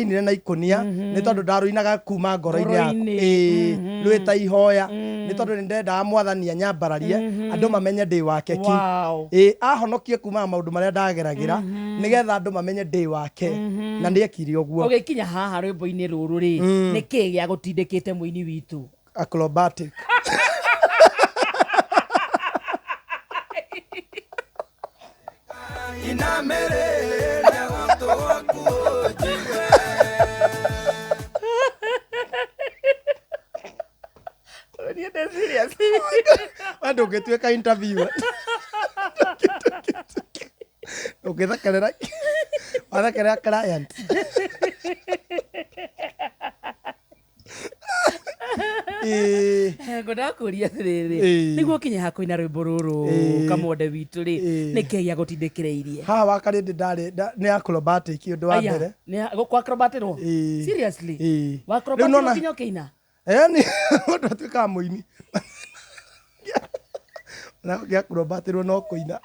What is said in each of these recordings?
inire na ikonia ni tondu ndaruinaga kuma ngoro-ini yaku rwita ihoya ni tondu ndenda mwathani anyambararie andu mamenye ndi wake ki ahonokie kuma maundu maria ndageragira nigetha andu mamenye ndi wake na ni ekire uguo ugikinya haha rwimbo-ini ruru ri niki gia gutindikite muini witu acrobatic inamereria gutu waku jiwe ni ende serious wando ngetuika interview ukithakerera wathakerera client ngoda kuria riri niguo kinye hakuina rwimbo ruru kamonde witu ri niki gia gutindikireirie ha wakari ndari ni acrobatic undu wa mbere ni kwa acrobatic ro seriously wa acrobatic kinyo kina ni undu atuika muini na gia acrobatic no kuina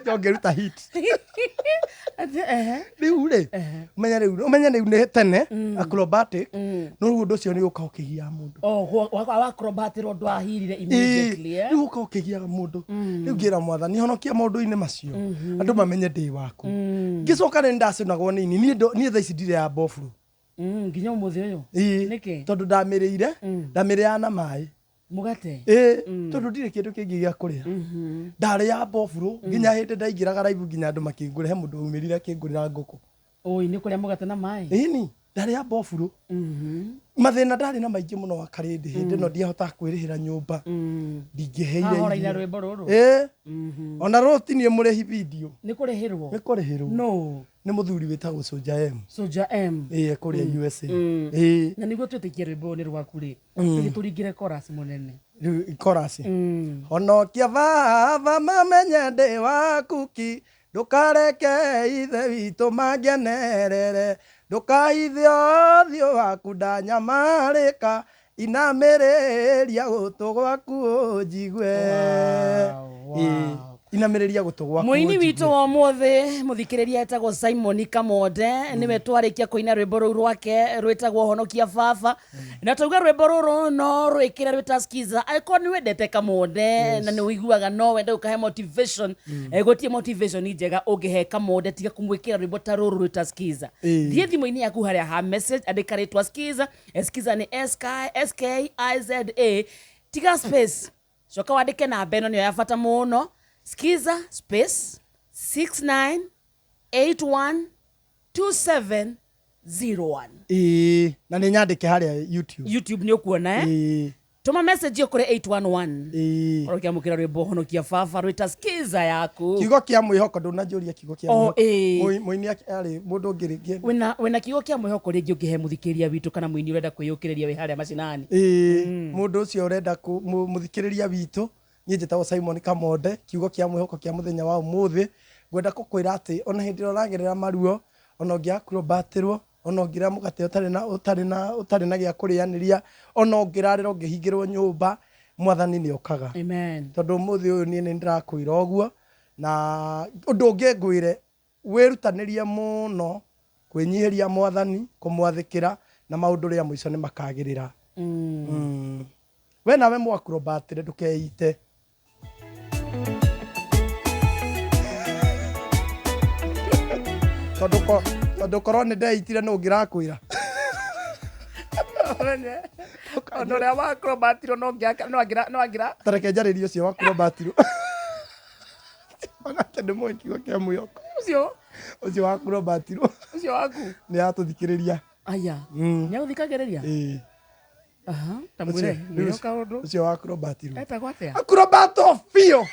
jongeruta hit riu ri umenya riu ni tene acrobatic no riu undu ucio ni uka ukigia mundu wa acrobatic undu ahirire immediately riu uka ukigia mundu riu ngira mwathani honokia maundu-ini macio andu mamenye ndi waku ngicoka ni ndacinagwo nini ni tha ici ndire ya bofuru nginya umuthi uyu niki tondu ndamiriana na mai mugate tondu ndire kindu kingi gia kuria ndari ya bofuru nginya hindi ndaingiraga raivu nginya andu makingure he mundu umirire akingurira nguku ni kuria mugate na mai ni ndari ya bofuru mathina ndari na maingi muno wakarindi hindi no ndiahota kwirihira nyumba ndingiheire hora ina rwimbo ruru ona rotinie murehi video ni kurihirwo no ni muthuri witagwo Soldier M kuria USA na niguo twitikie rwimbo ni rwaku ri turingire chorus munene chorus honokia baba mamenye ndi waku ki ndukareke ithe witu mangenerere ndukaithio thio waku ndanyamarika inamiriria gutu gwaku njigwe inamiriria gutu gwaku muini witu wa mothe muthikiriria etagwo Simon Kamonde niwe twarikia kuina rwimbo ruru rwake rwitagwo honokia baba na tuga rwimbo ruru no rwikira rwita skiza aiko ni wendete Kamonde na ni wiguaga no wende ukahe motivation gutie motivation njega ungihe Kamonde tiga kumwikira rwimbo ta ruru rwita skiza thie thimu-ini yaku haria ha message andika ritwa skiza ni SKIZA tiga space coka wandike namba ino niyo ya bata muno skiza space 69812701 na ni nyandike haria YouTube ni ukuona tuma message yo kuri 811 orokia mukira rwimbo honokia baba rwita skiza yaku kiugo kia mwihoko ndunanjuria kiugo kia muini ari mundu ngiringie wena kiugo kia mwihoko ringi ungihe muthikiria witu kana muini urenda kwiyukiriria wi haria macinani mundu ucio urenda muthikiriria witu nie njitagwo Simon Kamonde kiugo kia mwihoko kia muthenya wa umuthi ngwenda kukwira ati ona hindi uragerera maruo ona ngia acrobatirwo ona ngira mugate utari na gia kurianiria ona ngirarira ngihingirwo nyumba mwathani ni okaga amen tondu muthi uyu ni ndirakwira uguo na undu ungi ngwire wirutanirie muno kwinyihiria mwathani kumwathikira na maundu ria muico ni makagirira we nawe mu acrobatire ndukeite tondu korwo ni ndeitire no ngirakwira ono ria wa acrobatiro no ngira tareke njaririe ucio wa acrobatiro ona ndi mwe kiugo kia mwihoko ucio wa acrobatiro ucio waku ni atuthikiriria aya ni aguthikagiriria tamwire ni kaundu ucio wa acrobatiro etagwo atia acrobato fio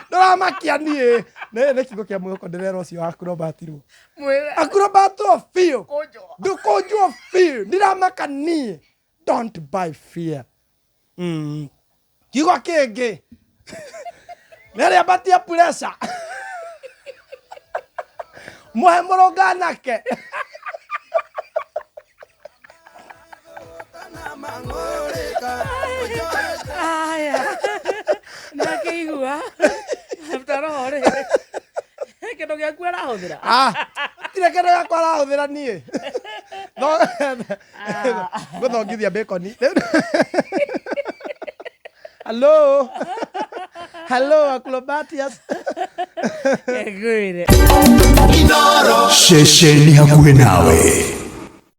ndoramakia nie ne kiugo kia mwihoko ndirera ucio wa acrobatiro acrobato fio ndukunjwo fio ndiramaka nie don't buy fear kiugo kingi neria batia pressure muhe muronganake aya nakeigua after all kindu giaku arahuthira gutire kendo yakwa arahuthira nie guthongithia bacon. Hello Acrobatius. Good. Shesheni hakuhe nawe.